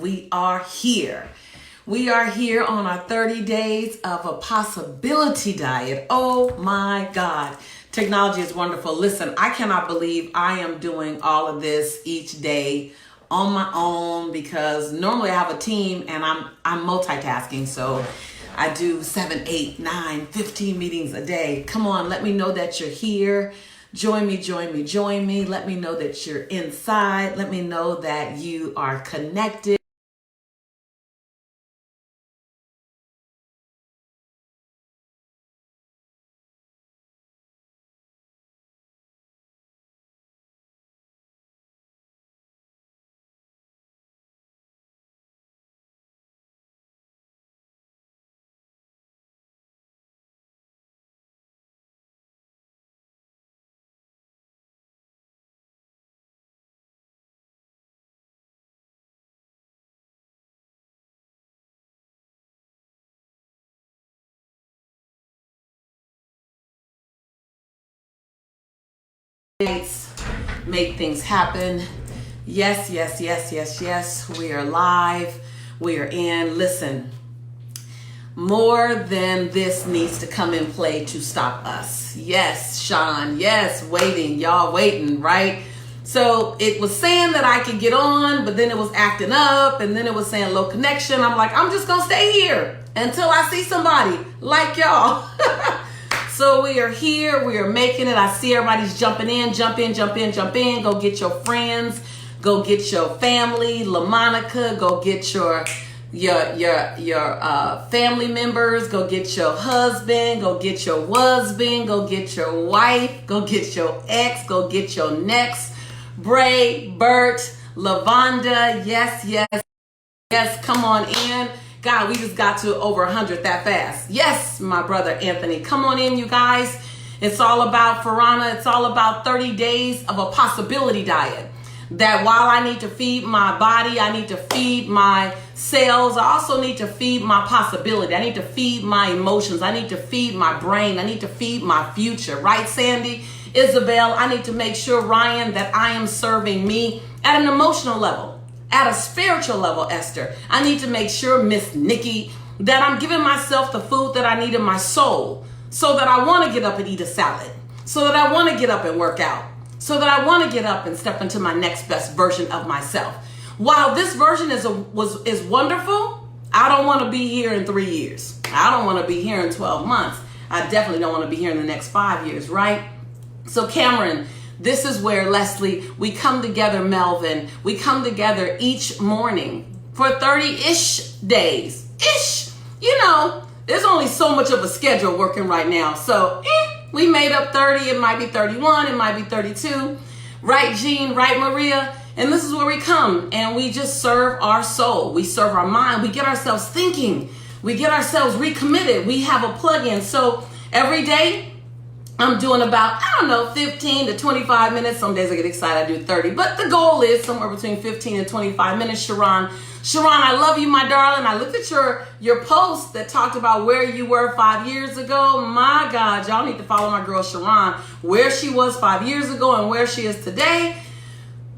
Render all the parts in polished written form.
We are here. We are here on our 30 days of a possibility diet. Oh my God. Technology is wonderful. Listen, I cannot believe I am doing all of this each day on my own because normally I have a team and I'm multitasking. So I do 7, 8, 9, 15 meetings a day. Come on, let me know that you're here. Join me. Let me know that you're inside. Let me know that you are connected. Make things happen. Yes. We are live. We are in. Listen, more than this needs to come in play to stop us. Yes, Sean. Yes, waiting. Y'all waiting, right? So it was saying that I could get on, but then it was acting up, and then it was saying low connection. I'm like, I'm just going to stay here until I see somebody like y'all. So we are here. We are making it. I see everybody's jumping in. Jump in. Go get your friends. Go get your family. LaMonica, go get your family members. Go get your husband. Go get your husband. Go get your wife. Go get your ex. Go get your next. Bray, Bert, Lavonda. Yes. Come on in. God, we just got to over 100 that fast. Yes, my brother Anthony. Come on in, you guys. It's all about Farana. It's all about 30 days of a possibility diet. That while I need to feed my body, I need to feed my cells, I also need to feed my possibility. I need to feed my emotions. I need to feed my brain. I need to feed my future. Right, Sandy? Isabel, I need to make sure, Ryan, that I am serving me at an emotional level. At a spiritual level, Esther, I need to make sure, Miss Nikki, that I'm giving myself the food that I need in my soul so that I want to get up and eat a salad, so that I want to get up and work out, so that I want to get up and step into my next best version of myself. While this version is wonderful, I don't want to be here in 3 years. I don't want to be here in 12 months. I definitely don't want to be here in the next 5 years, right? So Cameron, this is where, Leslie, we come together, Melvin. We come together each morning for 30-ish days. Ish. You know, there's only so much of a schedule working right now. So we made up 30. It might be 31. It might be 32. Right, Jean? Right, Maria? And this is where we come and we just serve our soul. We serve our mind. We get ourselves thinking. We get ourselves recommitted. We have a plug-in. So every day, I'm doing about, 15 to 25 minutes. Some days I get excited, I do 30. But the goal is somewhere between 15 and 25 minutes. Sharon, I love you, my darling. I looked at your post that talked about where you were 5 years ago. My God, y'all need to follow my girl Sharon, where she was 5 years ago and where she is today.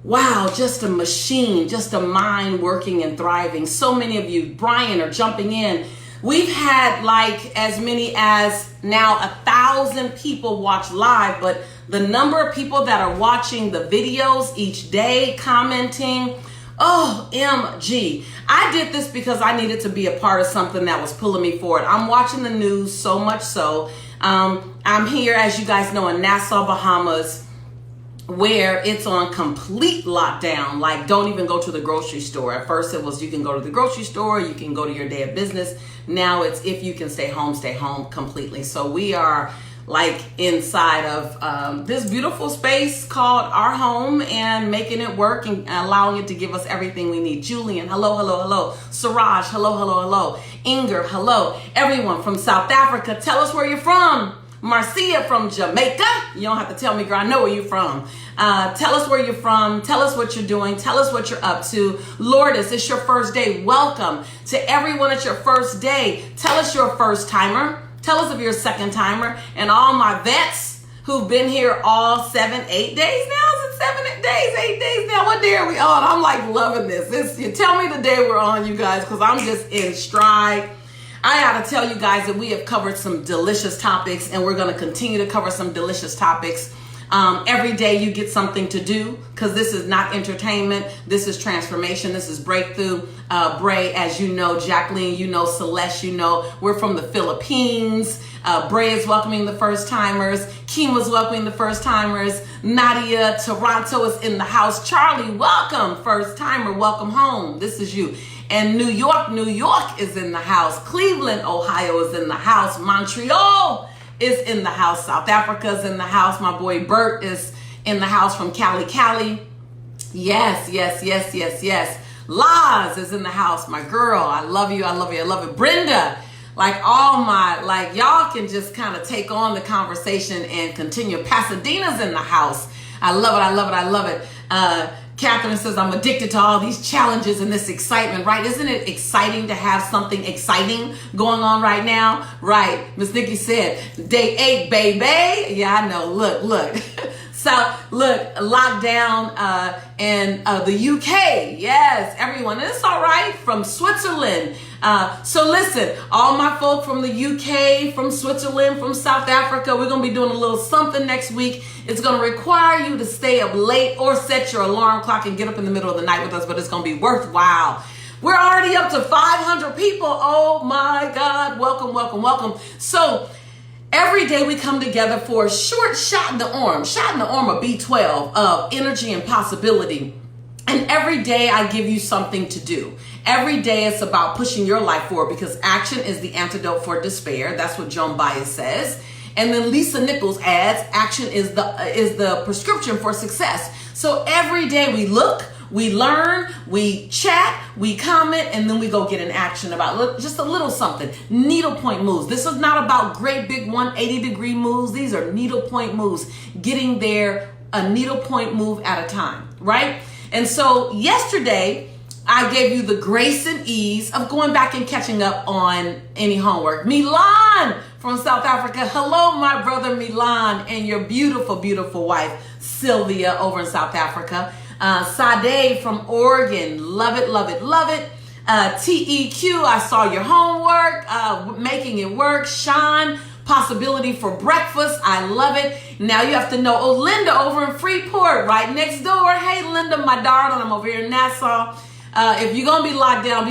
Wow, just a machine, just a mind working and thriving. So many of you, Brian, are jumping in. We've had like as many as now 1,000 people watch live, but the number of people that are watching the videos each day, commenting, OMG. I did this because I needed to be a part of something that was pulling me forward. I'm watching the news so much so. I'm here, as you guys know, in Nassau, Bahamas, where it's on complete lockdown. Like, don't even go to the grocery store. At first it was you can go to the grocery store, you can go to your day of business. Now it's if you can stay home completely. So we are like inside of this beautiful space called our home and making it work and allowing it to give us everything we need. Julian, hello. Siraj, hello. Inger, hello. Everyone from South Africa, tell us where you're from. Marcia from Jamaica. You don't have to tell me, girl. I know where you're from. Tell us where you're from. Tell us what you're doing. Tell us what you're up to. Lourdes, it's your first day. Welcome to everyone. It's your first day. Tell us you're a first timer. Tell us if you're a second timer. And all my vets who've been here all 7, 8 days now. Is it 7 days, 8 days now. What day are we on? I'm like loving this. You tell me the day we're on, you guys, because I'm just in stride. I gotta tell you guys that we have covered some delicious topics, and we're gonna continue to cover some delicious topics. Every day you get something to do, because this is not entertainment. This is transformation. This is breakthrough. Bray, as you know, Jacqueline, you know, Celeste, you know, we're from the Philippines. Bray is welcoming the first timers. Kima's welcoming the first timers. Nadia, Toronto is in the house. Charlie, welcome. First timer, welcome home. This is you. And New York is in the house. Cleveland, Ohio is in the house. Montreal is in the house. South Africa is in the house. My boy Bert is in the house from Cali. Yes. Laz is in the house. My girl, I love you. Brenda, y'all can just kind of take on the conversation and continue. Pasadena's in the house. I love it. Catherine says, I'm addicted to all these challenges and this excitement, right? Isn't it exciting to have something exciting going on right now? Right. Miss Nikki said, day 8, baby. Yeah, I know. Look. So look, lockdown in the UK. Yes, everyone. It's all right. From Switzerland. So listen, all my folk from the UK, from Switzerland, from South Africa, we're going to be doing a little something next week. It's going to require you to stay up late or set your alarm clock and get up in the middle of the night with us, but it's going to be worthwhile. We're already up to 500 people. Oh my God. Welcome. So every day we come together for a short shot in the arm of B12 of energy and possibility. And every day I give you something to do. Every day it's about pushing your life forward, because action is the antidote for despair. That's what Joan Baez says. And then Lisa Nichols adds, action is the prescription for success. So every day we look, we learn, we chat, we comment, and then we go get an action about just a little something. Needlepoint moves. This is not about great big 180-degree moves. These are needlepoint moves. Getting there a needlepoint move at a time, right? And so yesterday, I gave you the grace and ease of going back and catching up on any homework. Milan from South Africa. Hello, my brother Milan, and your beautiful, beautiful wife, Sylvia, over in South Africa. Sade from Oregon. Love it. TEQ, I saw your homework, making it work. Sean, possibility for breakfast. I love it. Now you have to know, oh, Linda over in Freeport, right next door. Hey, Linda, my darling, I'm over here in Nassau. If you're going to be locked down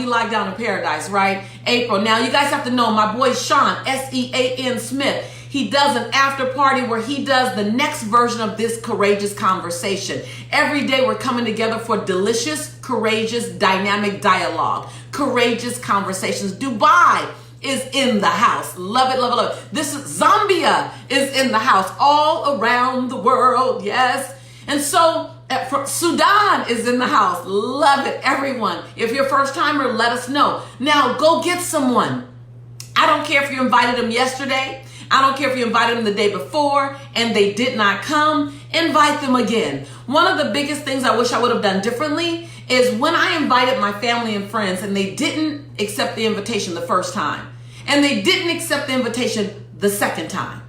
in paradise, right? April. Now you guys have to know my boy Sean, SEAN Smith. He does an after party where he does the next version of this courageous conversation. Every day we're coming together for delicious, courageous, dynamic dialogue. Courageous conversations. Dubai is in the house. Love it. This is Zambia is in the house. All around the world. Yes. And so Sudan is in the house. Love it, everyone. If you're a first timer, let us know. Now go get someone. I don't care if you invited them yesterday. I don't care if you invited them the day before and they did not come. Invite them again. One of the biggest things I wish I would have done differently is when I invited my family and friends and they didn't accept the invitation the first time, and they didn't accept the invitation the second time,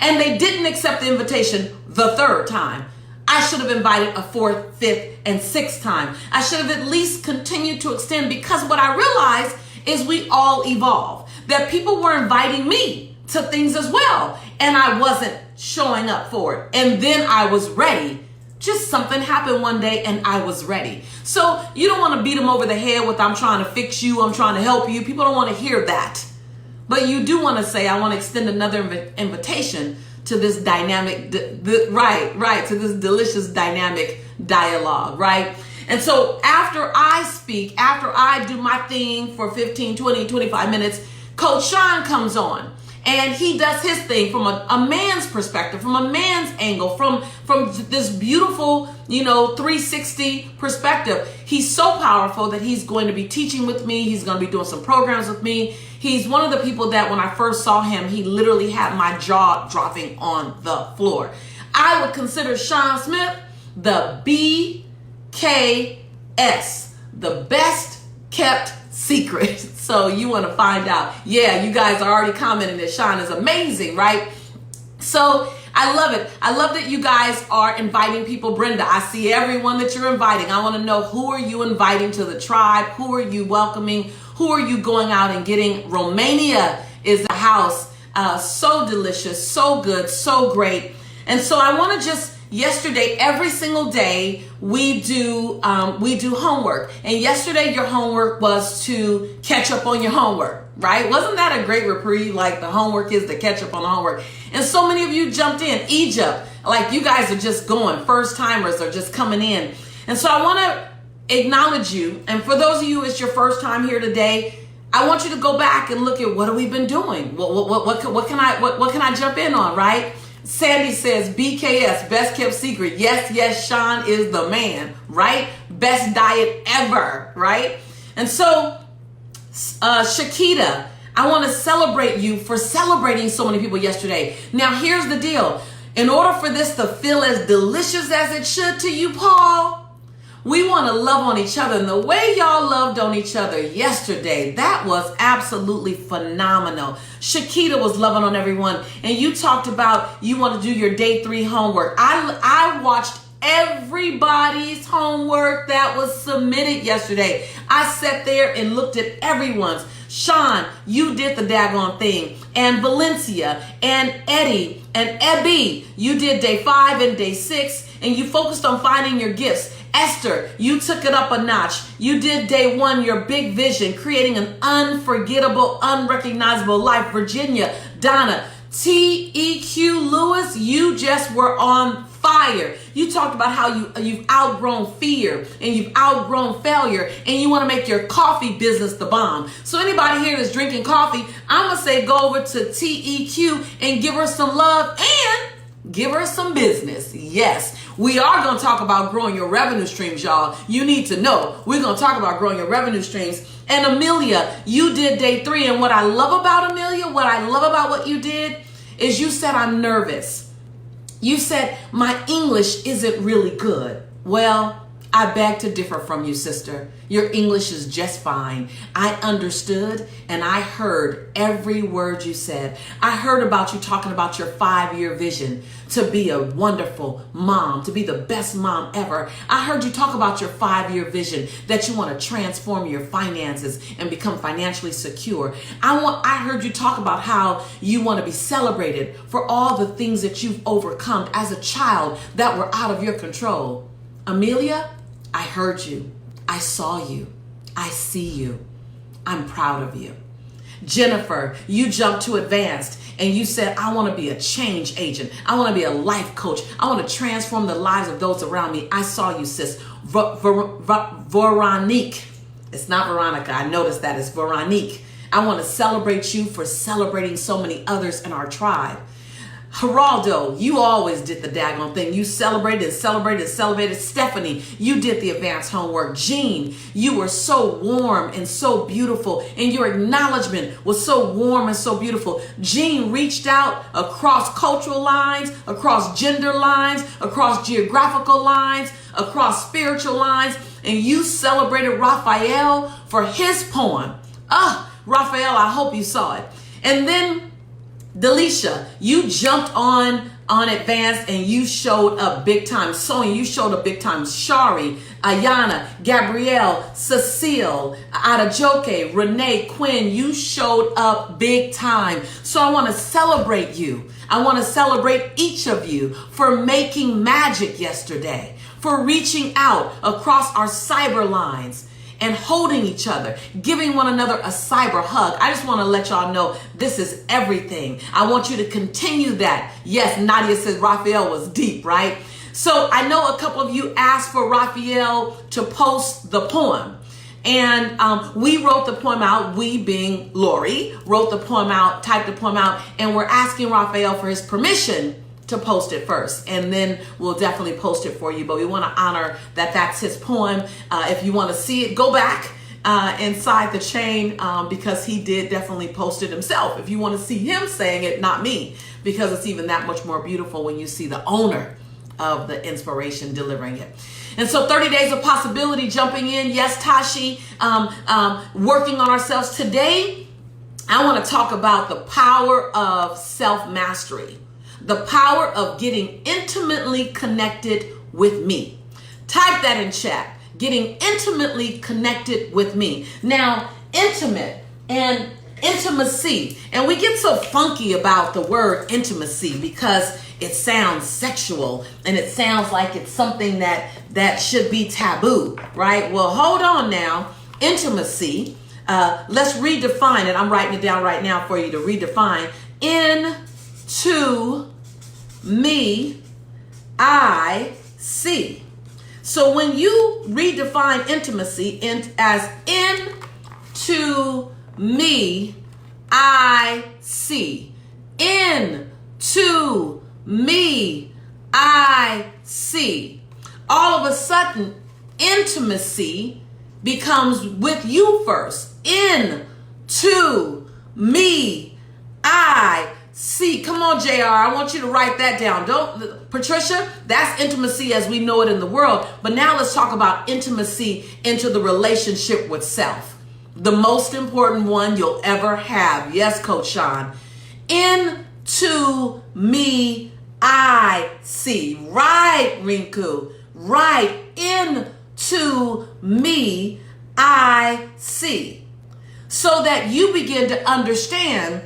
and they didn't accept the invitation the third time, I should have invited a fourth, fifth, and sixth time. I should have at least continued to extend, because what I realized is we all evolve. That people were inviting me to things as well, and I wasn't showing up for it. And then I was ready. Just something happened one day and I was ready. So you don't want to beat them over the head with, I'm trying to fix you, I'm trying to help you. People don't want to hear that. But you do want to say, I want to extend another invitation to this dynamic, to this delicious dynamic dialogue, right? And so after I speak, after I do my thing for 15, 20, 25 minutes, Coach Sean comes on and he does his thing from a man's perspective, from a man's angle, from this beautiful, 360 perspective. He's so powerful that he's going to be teaching with me. He's going to be doing some programs with me. He's one of the people that when I first saw him, he literally had my jaw dropping on the floor. I would consider Sean Smith the BKS, the best kept secret. So you want to find out. Yeah, you guys are already commenting that Sean is amazing, right? So I love it. I love that you guys are inviting people. Brenda, I see everyone that you're inviting. I want to know, who are you inviting to the tribe? Who are you welcoming? Who are you going out and getting? Romania is a house. So delicious, so good, so great. And so I want to just, yesterday, every single day, we do homework. And yesterday, your homework was to catch up on your homework, right? Wasn't that a great reprieve? Like, the homework is to catch up on the homework. And so many of you jumped in. Egypt, like, you guys are just going. First timers are just coming in. And so I want to acknowledge you. And for those of you, it's your first time here today, I want you to go back and look at what have we been doing. What can I jump in on, right? Sandy says BKS, best kept secret. Yes, Sean is the man, right? Best diet ever, right? And so, Shakita, I want to celebrate you for celebrating so many people yesterday. Now, here's the deal. In order for this to feel as delicious as it should to you, Paul, we want to love on each other. And the way y'all loved on each other yesterday, that was absolutely phenomenal. Shakita was loving on everyone. And you talked about you want to do your day 3 homework. I watched everybody's homework that was submitted yesterday. I sat there and looked at everyone's. Sean, you did the daggone thing. And Valencia and Eddie and Ebby, you did day 5 and day 6. And you focused on finding your gifts. Esther, you took it up a notch. You did day 1, your big vision, creating an unforgettable, unrecognizable life. Virginia, Donna, TEQ Lewis, you just were on fire. You talked about how you've outgrown fear and you've outgrown failure and you want to make your coffee business the bomb. So anybody here that's drinking coffee, I'm going to say go over to TEQ and give her some love and give her some business. Yes, we are going to talk about growing your revenue streams, y'all. You need to know. We're going to talk about growing your revenue streams. And Amelia, you did day 3. And what I love about Amelia, what I love about what you did is you said, I'm nervous. You said, my English isn't really good. Well, I beg to differ from you, sister. Your English is just fine. I understood and I heard every word you said. I heard about you talking about your 5-year vision to be a wonderful mom, to be the best mom ever. I heard you talk about your 5-year vision that you want to transform your finances and become financially secure. I heard you talk about how you want to be celebrated for all the things that you've overcome as a child that were out of your control. Amelia, I heard you. I saw you. I see you. I'm proud of you. Jennifer, you jumped to advanced and you said, I want to be a change agent. I want to be a life coach. I want to transform the lives of those around me. I saw you, sis. Veronique. It's not Veronica. I noticed that. It's Veronique. I want to celebrate you for celebrating so many others in our tribe. Geraldo, you always did the daggone thing. You celebrated and celebrated and celebrated. Stephanie, you did the advanced homework. Jean, you were so warm and so beautiful, and your acknowledgement was so warm and so beautiful. Jean reached out across cultural lines, across gender lines, across geographical lines, across spiritual lines, and you celebrated Raphael for his poem. Raphael, I hope you saw it. And then Delisha, you jumped on advanced and you showed up big time. Sonia, you showed up big time. Shari, Ayana, Gabrielle, Cecile, Adajoke, Renee, Quinn, you showed up big time. So I want to celebrate you. I want to celebrate each of you for making magic yesterday, for reaching out across our cyber lines and holding each other, giving one another a cyber hug. I just want to let y'all know this is everything. I want you to continue that. Yes, Nadia says Raphael was deep, right? So I know a couple of you asked for Raphael to post the poem. And we wrote the poem out, we being Lori, wrote the poem out, typed the poem out, and we're asking Raphael for his permission to post it first, and then we'll definitely post it for you. But we want to honor that that's his poem. If you want to see it, go back inside the chain because he did definitely post it himself. If you want to see him saying it, not me, because it's even that much more beautiful when you see the owner of the inspiration delivering it. And so 30 days of possibility jumping in. Yes, Tashi, working on ourselves. Today, I want to talk about the power of self-mastery. The power of getting intimately connected with me. Type that in chat. Getting intimately connected with me. Now, intimate and intimacy. And we get so funky about the word intimacy because it sounds sexual and it sounds like it's something that should be taboo, right? Well, hold on now. Intimacy. Let's redefine it. I'm writing it down right now for you to redefine. Into me, I see. So when you redefine intimacy as into me, I see. Into me, I see. All of a sudden, intimacy becomes with you first. Into me, I see. Come on, JR. I want you to write that down. Patricia, that's intimacy as we know it in the world. But now let's talk about intimacy into the relationship with self. The most important one you'll ever have. Yes, Coach Sean. Into me, I see. Right, Rinku. Right. Into me, I see. So that you begin to understand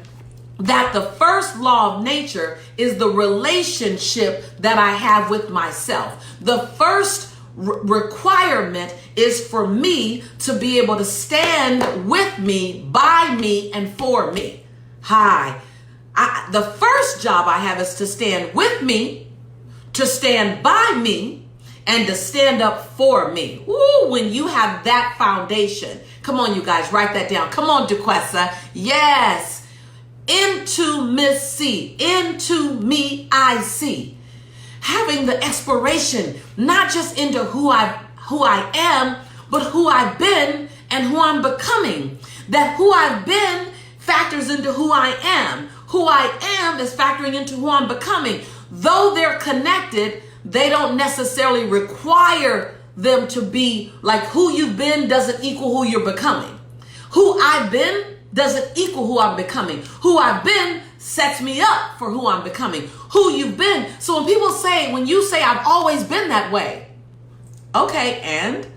that the first law of nature is the relationship that I have with myself. The first requirement is for me to be able to stand with me, by me, and for me. The first job I have is to stand with me, to stand by me, and to stand up for me. Ooh, when you have that foundation. Come on, you guys, write that down. Come on, DeQuessa. Yes. Intimacy. Into me, I see. Having the exploration, not just into who I am, but who I've been and who I'm becoming. That who I've been factors into who I am. Who I am is factoring into who I'm becoming. Though they're connected, they don't necessarily require them to be like who you've been doesn't equal who you're becoming. Who I've been doesn't equal who I'm becoming. Who I've been sets me up for who I'm becoming. Who you've been. So when you say I've always been that way. Okay, and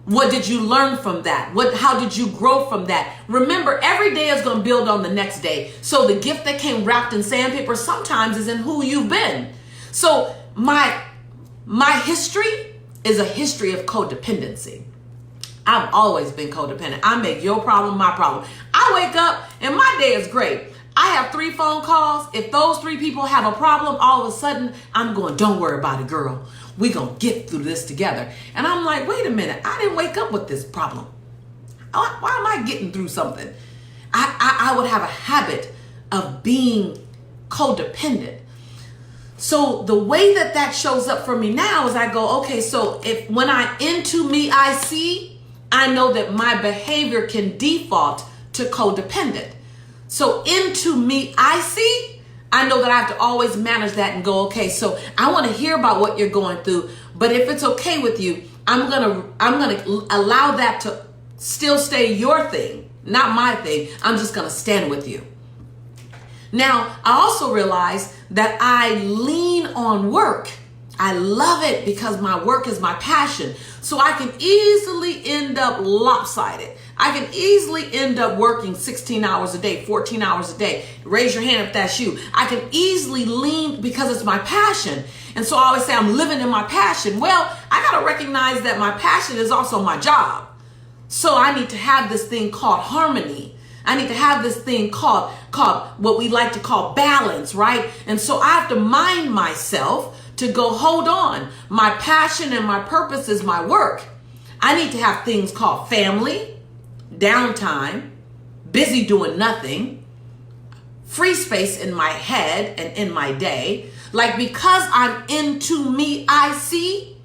what did you learn from that? How did you grow from that? Remember, every day is going to build on the next day. So the gift that came wrapped in sandpaper sometimes is in who you've been. So my history is a history of codependency. I've always been codependent. I make your problem my problem. I wake up and my day is great. I have 3 phone calls. If those 3 people have a problem, all of a sudden I'm going, don't worry about it, girl. We're going to get through this together. And I'm like, wait a minute. I didn't wake up with this problem. Why am I getting through something? I would have a habit of being codependent. So the way that shows up for me now is I go, okay, so when I into me, I see, I know that my behavior can default to codependent. So into me, I see, I know that I have to always manage that and go, okay, so I want to hear about what you're going through, but if it's okay with you, I'm gonna allow that to still stay your thing, not my thing. I'm just gonna stand with you. Now, I also realize that I lean on work. I love it because my work is my passion. So I can easily end up lopsided. I can easily end up working 16 hours a day, 14 hours a day. Raise your hand if that's you. I can easily lean because it's my passion. And so I always say I'm living in my passion. Well, I got to recognize that my passion is also my job. So I need to have this thing called harmony. I need to have this thing called what we like to call balance, right? And so I have to mind myself to go, hold on. My passion and my purpose is my work. I need to have things called family, downtime, busy doing nothing, free space in my head and in my day. Like, because I'm into me, I see.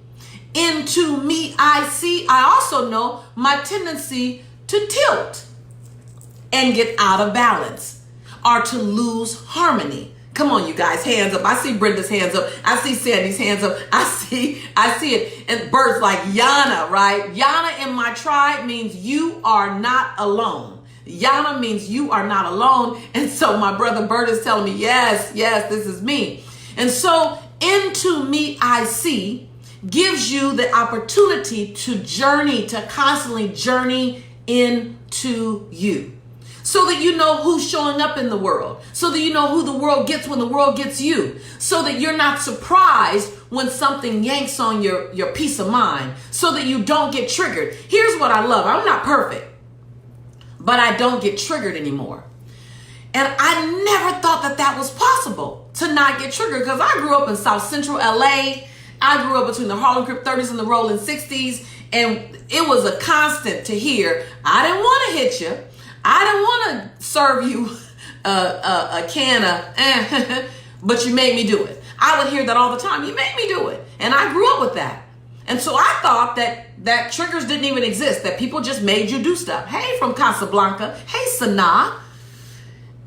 Into me, I see. I also know my tendency to tilt and get out of balance or to lose harmony. Come on, you guys, hands up. I see Brenda's hands up. I see Sandy's hands up. I see it. And birds like Yana, right? Yana in my tribe means you are not alone. Yana means you are not alone. And so my brother Bert is telling me, yes, this is me. And so into me I see gives you the opportunity to journey, to constantly journey into you. So that you know who's showing up in the world. So that you know who the world gets when the world gets you. So that you're not surprised when something yanks on your peace of mind. So that you don't get triggered. Here's what I love. I'm not perfect, but I don't get triggered anymore. And I never thought that was possible, to not get triggered, because I grew up in South Central LA. I grew up between the Harlem Crip 30s and the Rolling 60s. And it was a constant to hear, I didn't want to hit you. I didn't want to serve you a can of, but you made me do it. I would hear that all the time. You made me do it. And I grew up with that. And so I thought that triggers didn't even exist, that people just made you do stuff. Hey, from Casablanca. Hey, Sanaa.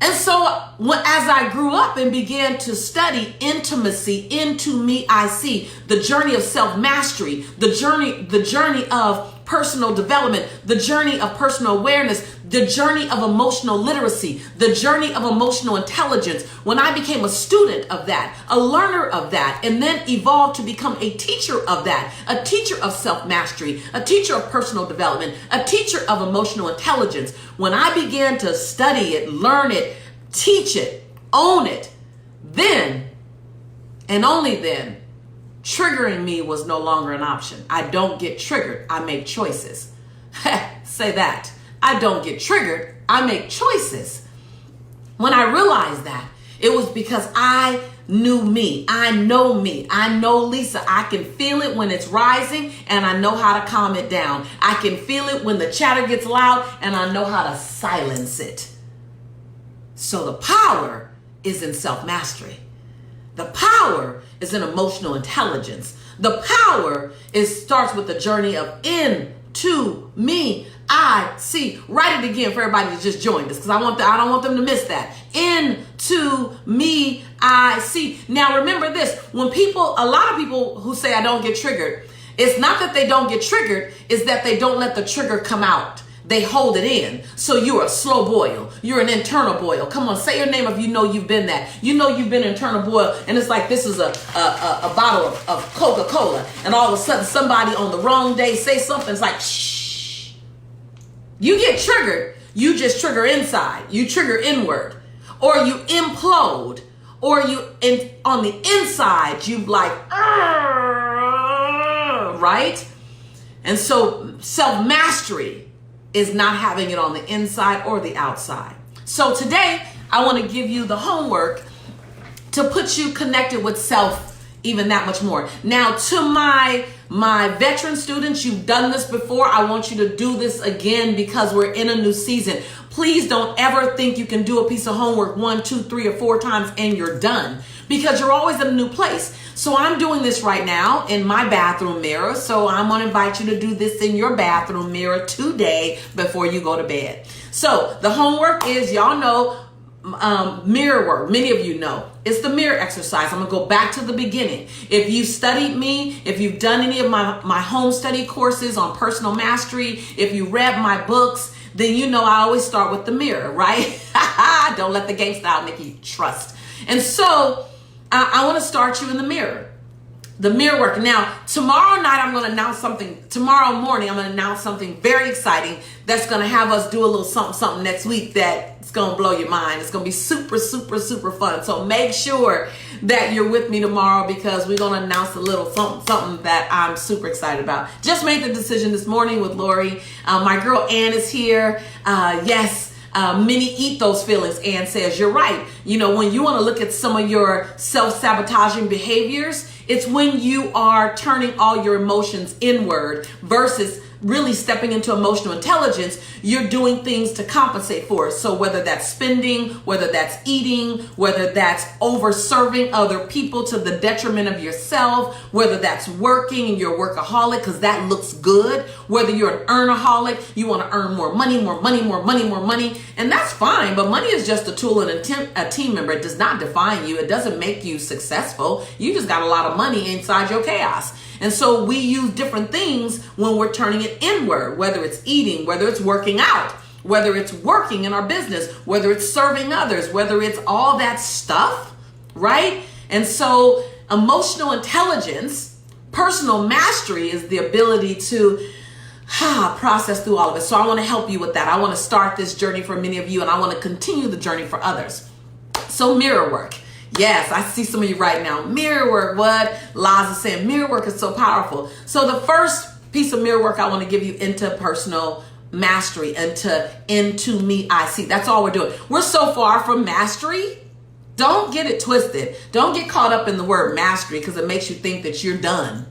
And so as I grew up and began to study intimacy, into me I see the journey of self-mastery, the journey of personal development, the journey of personal awareness, the journey of emotional literacy, the journey of emotional intelligence. When I became a student of that, a learner of that, and then evolved to become a teacher of that, a teacher of self-mastery, a teacher of personal development, a teacher of emotional intelligence, when I began to study it, learn it, teach it, own it, then, and only then, triggering me was no longer an option. I don't get triggered. I make choices. Say that. I don't get triggered. I make choices. When I realized that, it was because I knew me. I know me. I know Lisa. I can feel it when it's rising, and I know how to calm it down. I can feel it when the chatter gets loud, and I know how to silence it. So the power is in self-mastery. The power is in emotional intelligence. The power starts with the journey of into me I see. Write it again for everybody that just joined us, because I don't want them to miss that. Into me I see. Now remember this, a lot of people who say I don't get triggered, it's not that they don't get triggered, it's that they don't let the trigger come out. They hold it in. So you're a slow boil. You're an internal boil. Come on, say your name if you know you've been that. You know you've been internal boil, and it's like this is a bottle of Coca-Cola, and all of a sudden somebody on the wrong day say something. It's like, shh. You get triggered. You just trigger inside. You trigger inward. Or you implode. Or on the inside, you like, right? And so self-mastery is not having it on the inside or the outside. So today, I want to give you the homework to put you connected with self even that much more. Now, to my veteran students, you've done this before. I want you to do this again because we're in a new season. Please don't ever think you can do a piece of homework 1, 2, 3, or 4 times and you're done, because you're always in a new place. So I'm doing this right now in my bathroom mirror. So I'm going to invite you to do this in your bathroom mirror today before you go to bed. So the homework is, y'all know, mirror work. Many of you know it's the mirror exercise. I'm gonna go back to the beginning. If you studied me, if you've done any of my home study courses on personal mastery, if you read my books, then you know I always start with the mirror, right? Don't let the gangsta out, Nikki. Trust. And so I want to start you in the mirror. The mirror work. Now, tomorrow night, I'm going to announce something. Tomorrow morning, I'm going to announce something very exciting that's going to have us do a little something next week that's going to blow your mind. It's going to be super, super, super fun. So make sure that you're with me tomorrow, because we're going to announce a little something that I'm super excited about. Just made the decision this morning with Lori. My girl Ann is here. Yes. Many eat those feelings. Ann says, you're right. You know, when you want to look at some of your self-sabotaging behaviors, it's when you are turning all your emotions inward versus really stepping into emotional intelligence. You're doing things to compensate for it. So whether that's spending, whether that's eating, whether that's over serving other people to the detriment of yourself, whether that's working and you're a workaholic because that looks good, whether you're an earnaholic, you want to earn more money, and that's fine. But money is just a tool and a team member. It does not define you. It doesn't make you successful. You just got a lot of money inside your chaos. And so we use different things when we're turning it inward, whether it's eating, whether it's working out, whether it's working in our business, whether it's serving others, whether it's all that stuff, right? And so emotional intelligence, personal mastery is the ability to process through all of it. So I want to help you with that. I want to start this journey for many of you, and I want to continue the journey for others. So mirror work. Yes, I see some of you right now. Mirror work, what? Liza is saying mirror work is so powerful. So the first piece of mirror work I want to give you into personal mastery, into me, I see. That's all we're doing. We're so far from mastery. Don't get it twisted. Don't get caught up in the word mastery because it makes you think that you're done,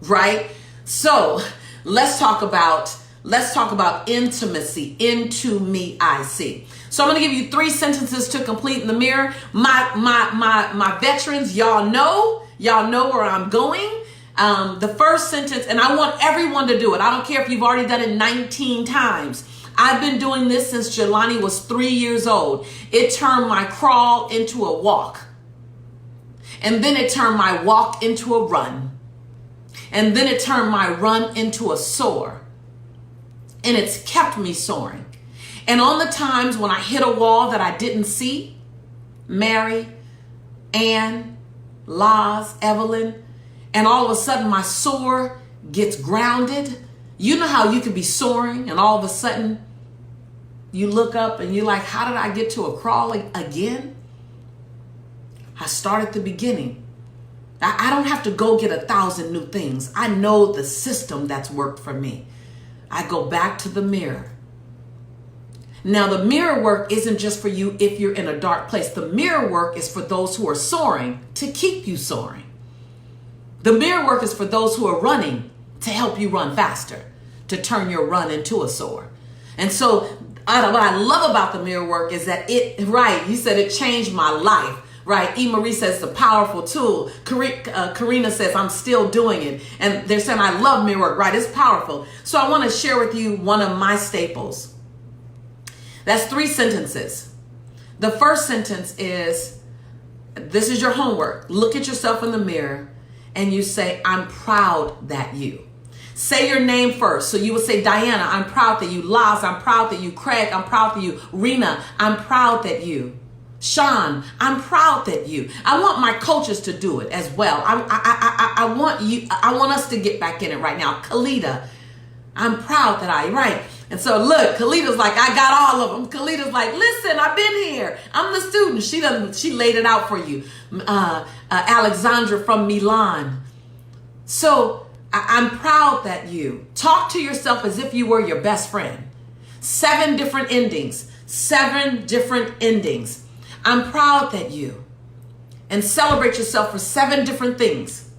right? So let's talk about intimacy. Into me, I see. So I'm going to give you 3 sentences to complete in the mirror. My veterans, y'all know where I'm going. The first sentence, and I want everyone to do it. I don't care if you've already done it 19 times. I've been doing this since Jelani was 3 years old. It turned my crawl into a walk. And then it turned my walk into a run. And then it turned my run into a soar. And it's kept me soaring. And on the times when I hit a wall that I didn't see, Mary, Ann, Laz, Evelyn, and all of a sudden my soar gets grounded. You know how you could be soaring and all of a sudden you look up and you're like, how did I get to a crawl again? I start at the beginning. I don't have to go get 1,000 new things. I know the system that's worked for me. I go back to the mirror. Now, the mirror work isn't just for you if you're in a dark place. The mirror work is for those who are soaring to keep you soaring. The mirror work is for those who are running to help you run faster, to turn your run into a soar. And so what I love about the mirror work is that you said it changed my life, right? E. Marie says it's a powerful tool. Karina says I'm still doing it. And they're saying I love mirror work, right? It's powerful. So I want to share with you one of my staples. That's 3 sentences. The first sentence is, this is your homework. Look at yourself in the mirror and you say, I'm proud that you. Say your name first. So you would say, Diana, I'm proud that you. Laz, I'm proud that you. Craig, I'm proud that you. Rena, I'm proud that you. Sean, I'm proud that you. I want my coaches to do it as well. I want us to get back in it right now. Kalita, I'm proud that I, right? And so look, Kalita's like, I got all of them. Kalita's like, listen, I've been here. I'm the student. She laid it out for you. Alexandra from Milan. So I'm proud that you. Talk to yourself as if you were your best friend. 7 different endings. 7 different endings. I'm proud that you. And celebrate yourself for 7 different things.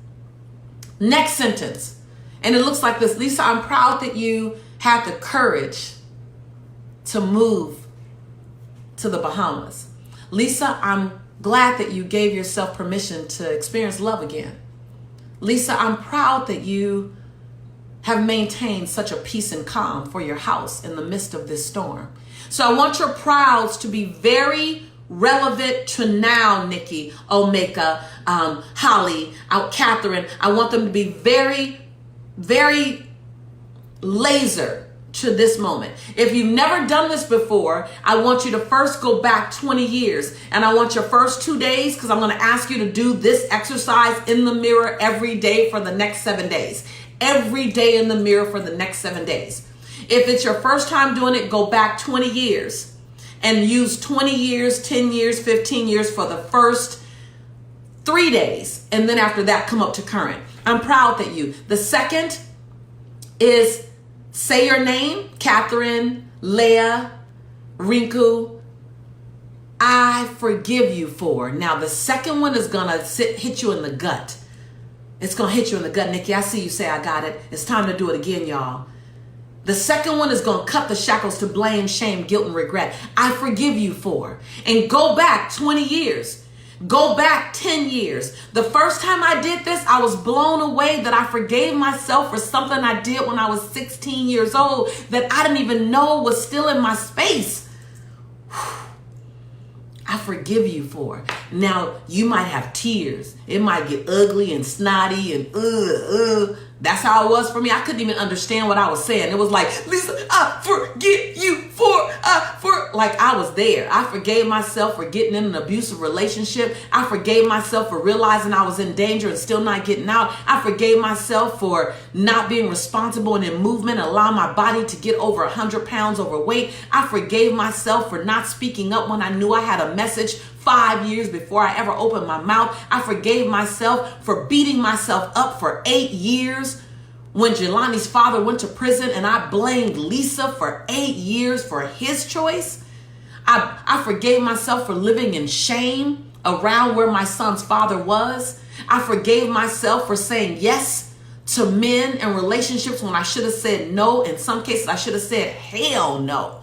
Next sentence. And it looks like this. Lisa, I'm proud that you had the courage to move to the Bahamas. Lisa, I'm glad that you gave yourself permission to experience love again. Lisa, I'm proud that you have maintained such a peace and calm for your house in the midst of this storm. So I want your prouds to be very relevant to now, Nikki, Omeka, Holly, Catherine. I want them to be very, very laser to this moment. If you've never done this before, I want you to first go back 20 years. And I want your first 2 days, because I'm going to ask you to do this exercise in the mirror every day for the next 7 days. Every day in the mirror for the next 7 days. If it's your first time doing it, go back 20 years and use 20 years, 10 years, 15 years for the first 3 days. And then after that, come up to current. I'm proud that you. The second is say your name, Catherine, Leah, Rinku. I forgive you for. Now, the second one is going to hit you in the gut. It's going to hit you in the gut. Nikki, I see you say I got it. It's time to do it again, y'all. The second one is going to cut the shackles to blame, shame, guilt, and regret. I forgive you for. And go back 20 years. Go back 10 years. The first time I did this, I was blown away that I forgave myself for something I did when I was 16 years old that I didn't even know was still in my space. I forgive you for. Now, you might have tears. It might get ugly and snotty and That's how it was for me. I couldn't even understand what I was saying. It was like, Lisa, I forgive you for. like I was there. I forgave myself for getting in an abusive relationship. I forgave myself for realizing I was in danger and still not getting out. I forgave myself for not being responsible and in movement, allowing my body to get over 100 pounds overweight. I forgave myself for not speaking up when I knew I had a message 5 years before I ever opened my mouth. I forgave myself for beating myself up for 8 years when Jelani's father went to prison, and I blamed Lisa for 8 years for his choice. I forgave myself for living in shame around where my son's father was. I forgave myself for saying yes to men and relationships when I should have said no. In some cases, I should have said hell no.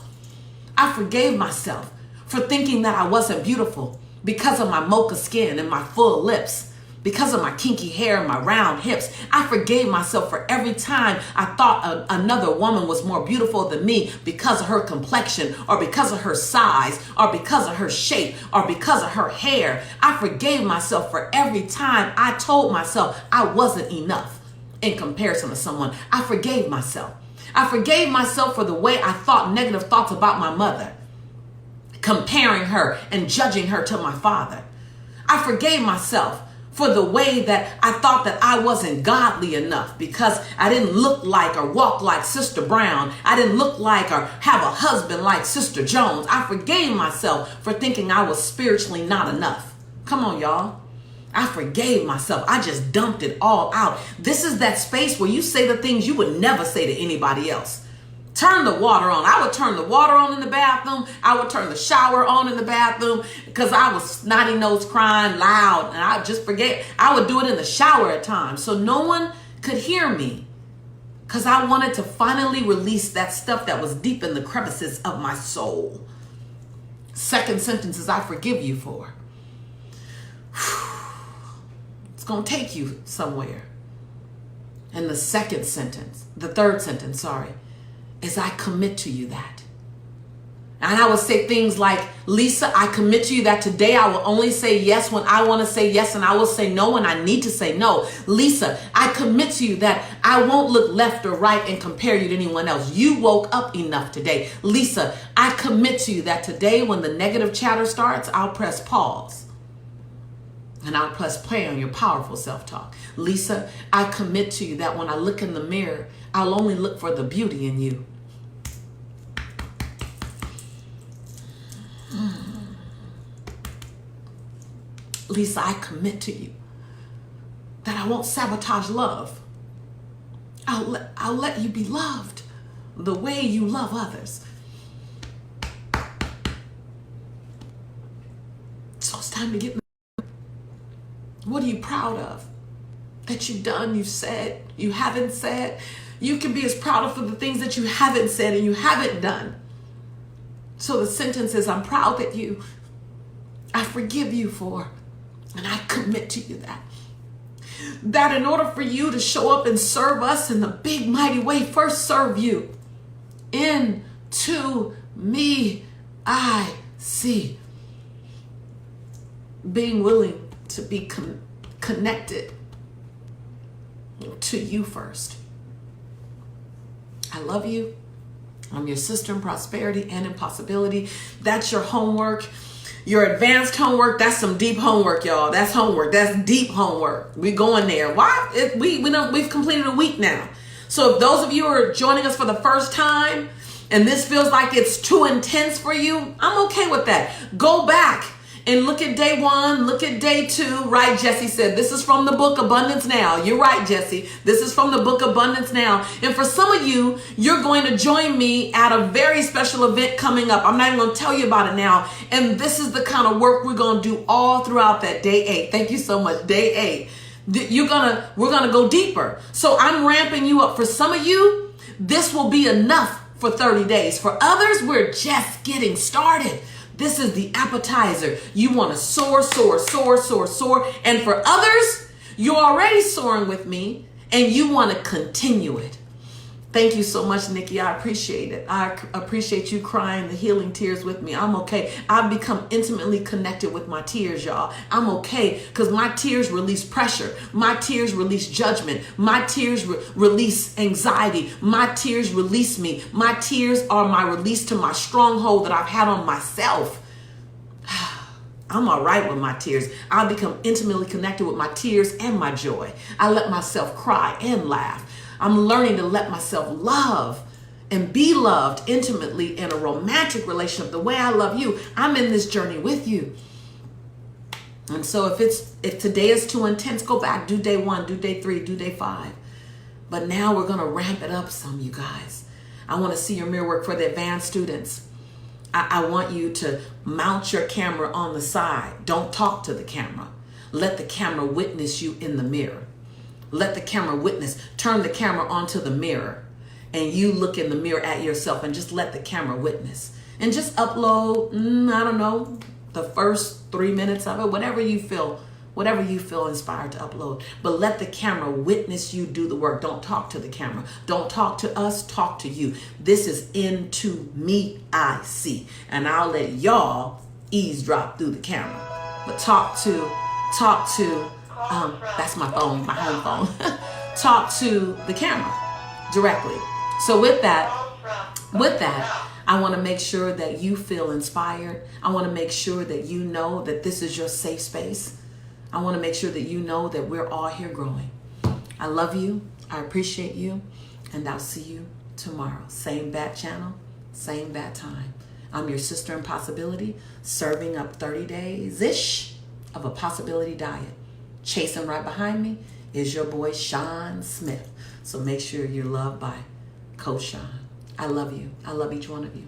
I forgave myself for thinking that I wasn't beautiful because of my mocha skin and my full lips, because of my kinky hair and my round hips. I forgave myself for every time I thought another woman was more beautiful than me because of her complexion, or because of her size, or because of her shape, or because of her hair. I forgave myself for every time I told myself I wasn't enough in comparison to someone. I forgave myself. I forgave myself for the way I thought negative thoughts about my mother, comparing her and judging her to my father. I forgave myself for the way that I thought that I wasn't godly enough because I didn't look like or walk like Sister Brown. I didn't look like or have a husband like Sister Jones. I forgave myself for thinking I was spiritually not enough. Come on, y'all. I forgave myself. I just dumped it all out. This is that space where you say the things you would never say to anybody else. Turn the water on. I would turn the water on in the bathroom. I would turn the shower on in the bathroom because I was snotty nose crying loud, and I just forget. I would do it in the shower at times so no one could hear me, because I wanted to finally release that stuff that was deep in the crevices of my soul. Second sentence is I forgive you for. It's going to take you somewhere. And the third sentence, is I commit to you that. And I would say things like, Lisa, I commit to you that today I will only say yes when I want to say yes, and I will say no when I need to say no. Lisa, I commit to you that I won't look left or right and compare you to anyone else. You woke up enough today. Lisa, I commit to you that today when the negative chatter starts, I'll press pause and I'll press play on your powerful self-talk. Lisa, I commit to you that when I look in the mirror, I'll only look for the beauty in you. Lisa, I commit to you that I won't sabotage love. I'll let you be loved the way you love others. So it's time to get married. What are you proud of that you've done, you've said, you haven't said? You can be as proud of for the things that you haven't said and you haven't done. So the sentence is, I'm proud that I forgive you for, and I commit to you that in order for you to show up and serve us in the big mighty way, first serve you. Into me I see. Being willing to be connected to you first. I love you. I'm your sister in prosperity and in possibility. That's your homework. Your advanced homework, that's some deep homework, y'all. That's homework. That's deep homework. We're going there. Why? We've completed a week now. So if those of you are joining us for the first time and this feels like it's too intense for you, I'm okay with that. Go back and look at day 1, look at day 2, right? Jesse said, this is from the book Abundance Now. You're right, Jesse. This is from the book Abundance Now. And for some of you, you're going to join me at a very special event coming up. I'm not even going to tell you about it now. And this is the kind of work we're going to do all throughout that day 8. Thank you so much. Day 8. We're going to go deeper. So I'm ramping you up. For some of you, this will be enough for 30 days. For others, we're just getting started. This is the appetizer. You want to soar, soar, soar, soar, soar. And for others, you're already soaring with me and you want to continue it. Thank you so much, Nikki. I appreciate it. I appreciate you crying the healing tears with me. I'm okay. I've become intimately connected with my tears, y'all. I'm okay because my tears release pressure. My tears release judgment. My tears release anxiety. My tears release me. My tears are my release to my stronghold that I've had on myself. I'm all right with my tears. I've become intimately connected with my tears and my joy. I let myself cry and laugh. I'm learning to let myself love and be loved intimately in a romantic relationship the way I love you. I'm in this journey with you. And so if today is too intense, go back, do day 1, do day 3, do day 5. But now we're going to ramp it up some, you guys. I want to see your mirror work for the advanced students. I want you to mount your camera on the side. Don't talk to the camera. Let the camera witness you in the mirror. Let the camera witness. Turn the camera onto the mirror. And you look in the mirror at yourself and just let the camera witness. And just upload, I don't know, the first 3 minutes of it, whatever you feel inspired to upload. But let the camera witness you do the work. Don't talk to the camera. Don't talk to us, talk to you. This is into me, I see. And I'll let y'all eavesdrop through the camera. But talk to, that's my phone, my home phone. Talk to the camera directly. So with that, I want to make sure that you feel inspired. I want to make sure that you know that this is your safe space. I want to make sure that you know that we're all here growing. I love you. I appreciate you. And I'll see you tomorrow. Same bat channel, same bat time. I'm your sister in possibility, serving up 30 days-ish of a possibility diet. Chasing right behind me is your boy, Sean Smith. So make sure you're loved by Coach Sean. I love you. I love each one of you.